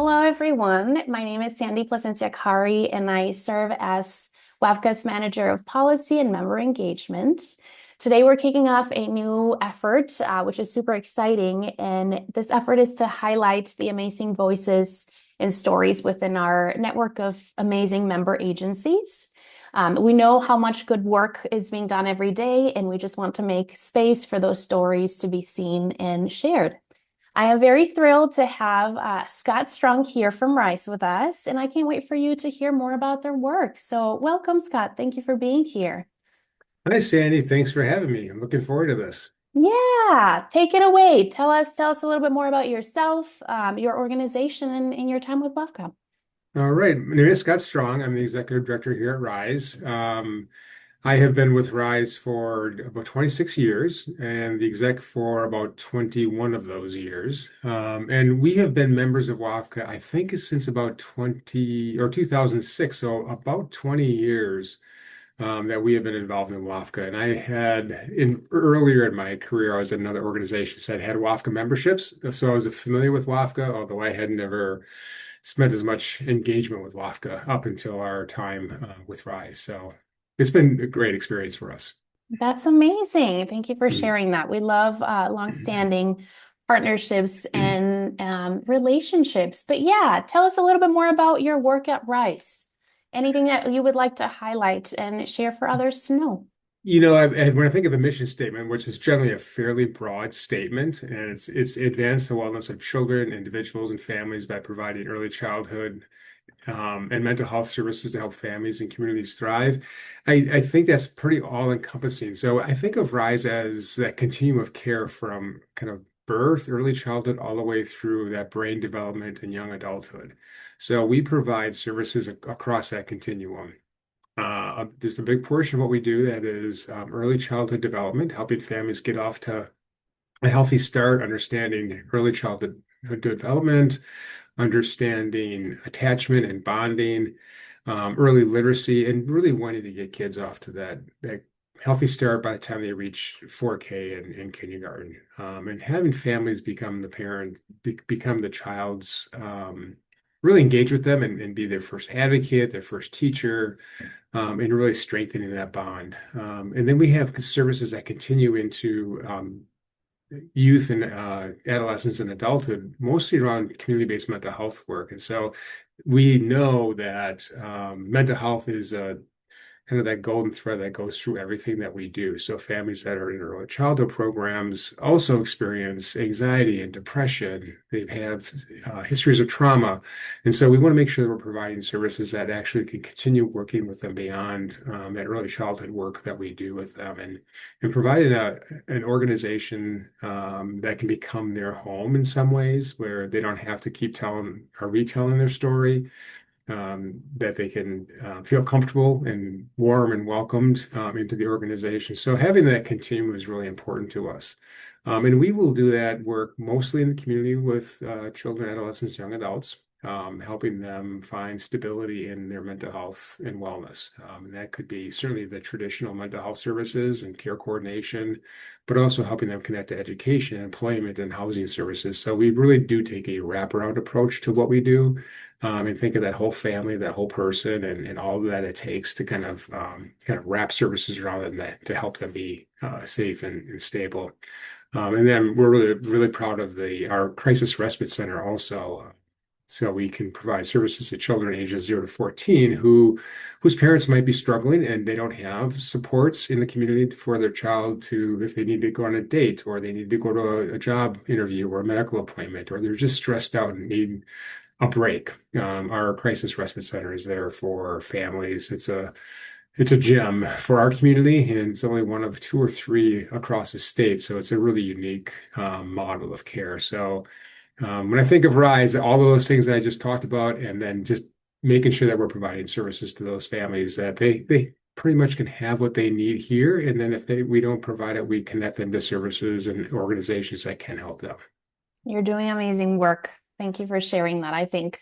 Hello, everyone. My name is Sandy Placencia-Kari, and I serve as WAFCA's Manager of Policy and Member Engagement. Today, we're kicking off a new effort, which is super exciting. And this effort is to highlight the amazing voices and stories within our network of amazing member agencies. We know how much good work is being done every day, and we just want to make space for those stories to be seen and shared. I am very thrilled to have Scott Strong here from Rice with us, and I can't wait for you to hear more about their work. So welcome, Scott. Thank you for being here. Hi, Sandy. Thanks for having me. I'm looking forward to this. Yeah, take it away. Tell us a little bit more about yourself, your organization, and your time with WAFCA. All right. My name is Scott Strong. I'm the executive director here at Rise. I have been with Rise for about 26 years and the exec for about 21 of those years. And we have been members of WAFCA, I think, since about 20 or 2006, so about 20 years. That we have been involved in WAFCA. And I had earlier in my career, I was at another organization that had WAFCA memberships. So I was familiar with WAFCA, although I had never spent as much engagement with WAFCA up until our time with Rise. So it's been a great experience for us. That's amazing. Thank you for Mhm. sharing that. We love longstanding partnerships and relationships. But yeah, tell us a little bit more about your work at Rice. Anything that you would like to highlight and share for others to know? When I think of the mission statement, which is generally a fairly broad statement, and it's advance the wellness of children, individuals, and families by providing early childhood and mental health services to help families and communities thrive. I think that's pretty all-encompassing. So I think of RISE as that continuum of care from kind of birth, early childhood, all the way through that brain development and young adulthood. So we provide services across that continuum. There's a big portion of what we do that is early childhood development, helping families get off to a healthy start, understanding early childhood development, understanding attachment and bonding, early literacy, and really wanting to get kids off to that healthy start by the time they reach 4K in kindergarten. And having families become the parent, become the child's, really engage with them and be their first advocate, their first teacher, and really strengthening that bond. And then we have services that continue into youth and adolescence and adulthood, mostly around community-based mental health work. And so we know that mental health is kind of that golden thread that goes through everything that we do. So families that are in early childhood programs also experience anxiety and depression. They have histories of trauma. And so we want to make sure that we're providing services that actually can continue working with them beyond that early childhood work that we do with them and providing an organization that can become their home in some ways where they don't have to keep telling or retelling their story, that they can feel comfortable and warm and welcomed into the organization. So having that continuum is really important to us. And we will do that work mostly in the community with children, adolescents, young adults, helping them find stability in their mental health and wellness. And that could be certainly the traditional mental health services and care coordination, but also helping them connect to education, employment, and housing services. So we really do take a wraparound approach to what we do, and think of that whole family, that whole person, and all that it takes to kind of wrap services around them to help them be safe and stable. And then we're really proud of our crisis respite center also. So we can provide services to children ages 0 to 14 whose parents might be struggling and they don't have supports in the community for their child to, if they need to go on a date or they need to go to a job interview or a medical appointment, or they're just stressed out and need a break. Our crisis respite center is there for families. It's a gem for our community, and it's only one of two or three across the state. So it's a really unique model of care. So when I think of RISE, all of those things that I just talked about, and then just making sure that we're providing services to those families that they pretty much can have what they need here. And then if we don't provide it, we connect them to services and organizations that can help them. You're doing amazing work. Thank you for sharing that. I think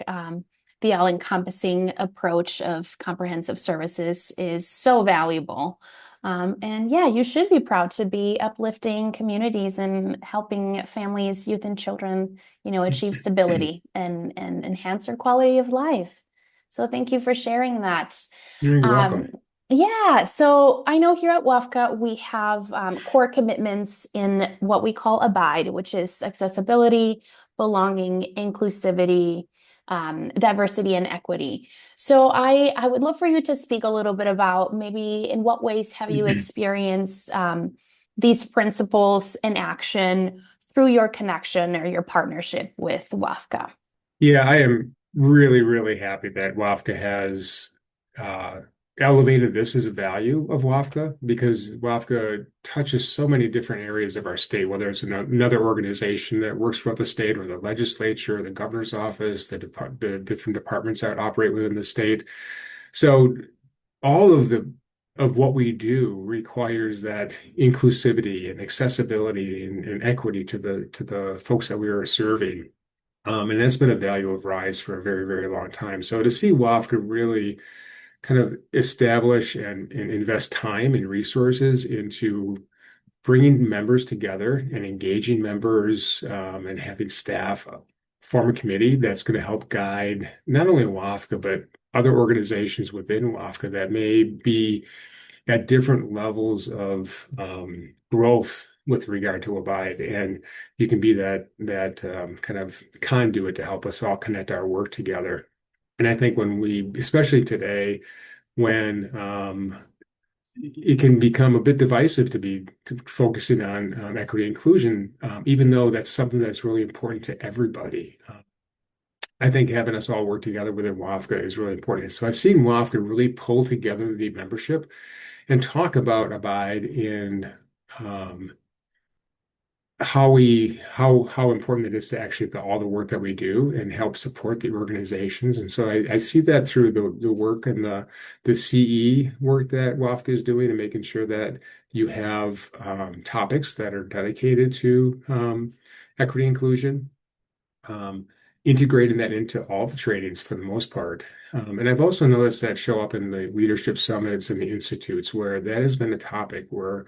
the all-encompassing approach of comprehensive services is so valuable. And yeah, you should be proud to be uplifting communities and helping families, youth, and children, achieve stability and enhance their quality of life. So thank you for sharing that. You're Um, welcome. yeah, so I know here at WAFCA we have core commitments in what we call ABIDE, which is accessibility, belonging, inclusivity, diversity, and equity. So I would love for you to speak a little bit about maybe in what ways have you experienced these principles in action through your connection or your partnership with WAFCA? Yeah, I am really, really happy that WAFCA has uh, elevated this as a value of WAFCA because WAFCA touches so many different areas of our state, whether it's another organization that works throughout the state or the legislature, the governor's office, the different departments that operate within the state. So all of what we do requires that inclusivity and accessibility and equity to the folks that we are serving. And that's been a value of RISE for a very, very long time. So to see WAFCA really kind of establish and invest time and resources into bringing members together and engaging members and having staff form a committee that's going to help guide not only WAFCA, but other organizations within WAFCA that may be at different levels of growth with regard to Abide, and you can be that kind of conduit to help us all connect our work together. And I think when we, especially today, when it can become a bit divisive to focusing on equity and inclusion, even though that's something that's really important to everybody. I think having us all work together within WAFCA is really important. So I've seen WAFCA really pull together the membership and talk about Abide in um, how important it is to actually all the work that we do and help support the organizations. And so I see that through the work and the CE work that WAFCA is doing and making sure that you have topics that are dedicated to equity inclusion. Um, Integrating that into all the trainings for the most part. And I've also noticed that show up in the leadership summits and the institutes where that has been a topic where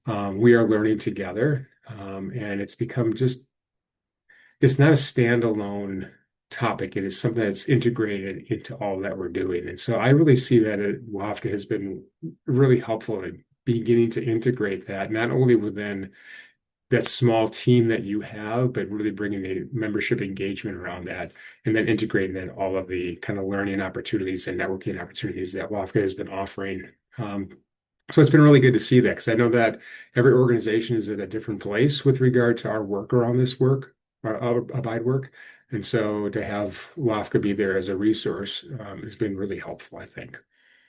we are learning together. And it's become it's not a standalone topic. It is something that's integrated into all that we're doing. And so I really see that WAFCA has been really helpful in beginning to integrate that, not only within that small team that you have, but really bringing a membership engagement around that and then integrating in all of the kind of learning opportunities and networking opportunities that WAFCA has been offering. So it's been really good to see that because I know that every organization is at a different place with regard to our work around this work, our Abide work. And so to have WAFCA be there as a resource has been really helpful, I think.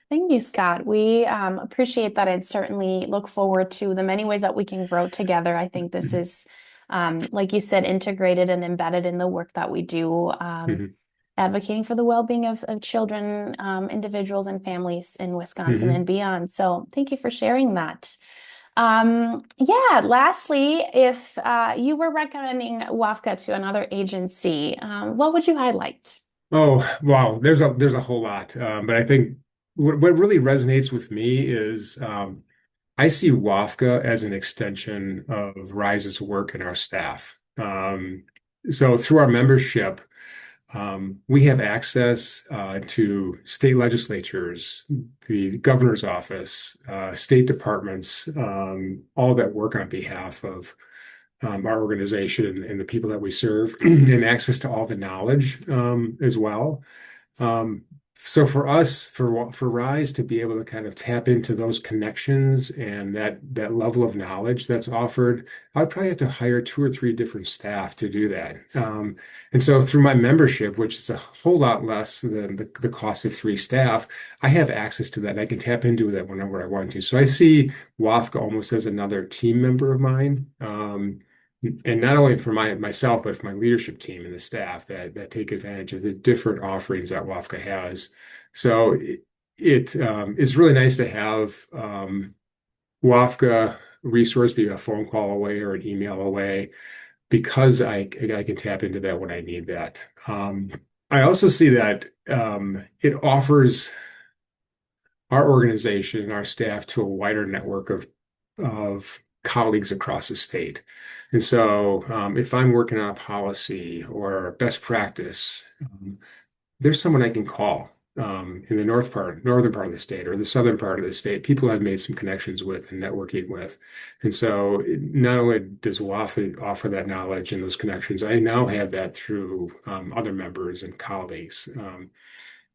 Thank you, Scott. We appreciate that and certainly look forward to the many ways that we can grow together. I think this is, like you said, integrated and embedded in the work that we do, Mhm. advocating for the well-being of children, individuals, and families in Wisconsin and Mhm. beyond. So thank you for sharing that. Yeah, lastly, if you were recommending WAFCA to another agency, what would you highlight? Oh, wow. There's a whole lot. But I think what really resonates with me is I see WAFCA as an extension of Rise's work and our staff. So through our membership, we have access to state legislatures, the governor's office, state departments, all that work on behalf of our organization and the people that we serve, and access to all the knowledge as well. Um, so for us, for Rise to be able to kind of tap into those connections and that level of knowledge that's offered, I'd probably have to hire two or three different staff to do that. And so through my membership, which is a whole lot less than the cost of three staff, I have access to that. And I can tap into that whenever I want to. So I see WAFCA almost as another team member of mine. And not only for myself, but for my leadership team and the staff that take advantage of the different offerings that WAFCA has. So it's really nice to have WAFCA resource be a phone call away or an email away because I can tap into that when I need that. I also see that it offers our organization and our staff to a wider network of colleagues across the state. And so, if I'm working on a policy or best practice, there's someone I can call in the northern part of the state or the southern part of the state. People I've made some connections with and networking with, and so not only does WAFCA offer that knowledge and those connections, I now have that through other members and colleagues.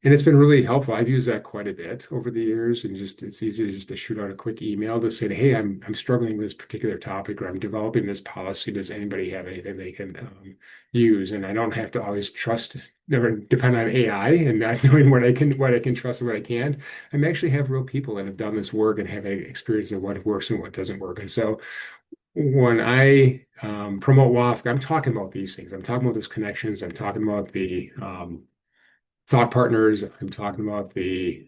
And it's been really helpful. I've used that quite a bit over the years, and just it's easy to just to shoot out a quick email to say, "Hey, I'm struggling with this particular topic, or I'm developing this policy. Does anybody have anything they can use?" And I don't have to always trust or depend on AI and not knowing what I can trust and what I can't. I actually have real people that have done this work and have a experience of what works and what doesn't work. And so when I promote WAFC, I'm talking about these things. I'm talking about those connections. I'm talking about the thought partners. I'm talking about the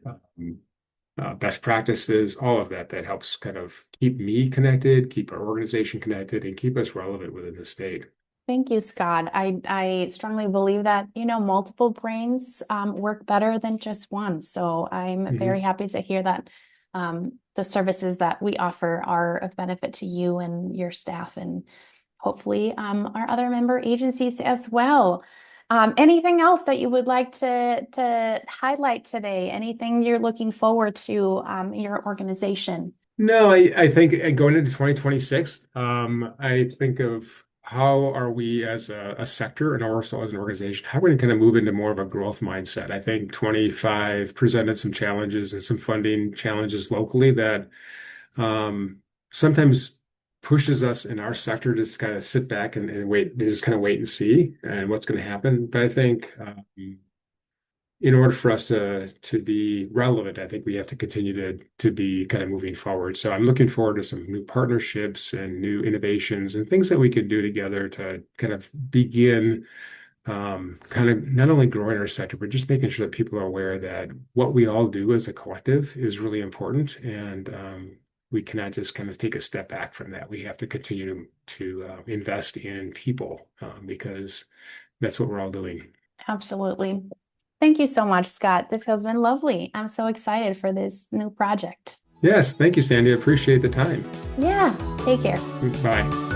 best practices, all of that that helps kind of keep me connected, keep our organization connected, and keep us relevant within the state. Thank you, Scott. I strongly believe that, multiple brains work better than just one. So I'm very Mhm. happy to hear that the services that we offer are of benefit to you and your staff, and hopefully our other member agencies as well. Anything else that you would like to highlight today? Anything you're looking forward to in your organization? No, I think going into 2026, I think of how are we as a sector and also as an organization, how are we going to kind of move into more of a growth mindset? I think 25 presented some challenges and some funding challenges locally that sometimes pushes us in our sector to just kind of sit back and wait, just kind of wait and see and what's going to happen. But I think in order for us to be relevant, I think we have to continue to be kind of moving forward. So I'm looking forward to some new partnerships and new innovations and things that we could do together to kind of begin kind of not only growing our sector, but just making sure that people are aware that what we all do as a collective is really important, and we cannot just kind of take a step back from that. We have to continue to invest in people because that's what we're all doing. Absolutely. Thank you so much, Scott. This has been lovely. I'm so excited for this new project. Yes, thank you, Sandy. I appreciate the time. Yeah, take care. Bye.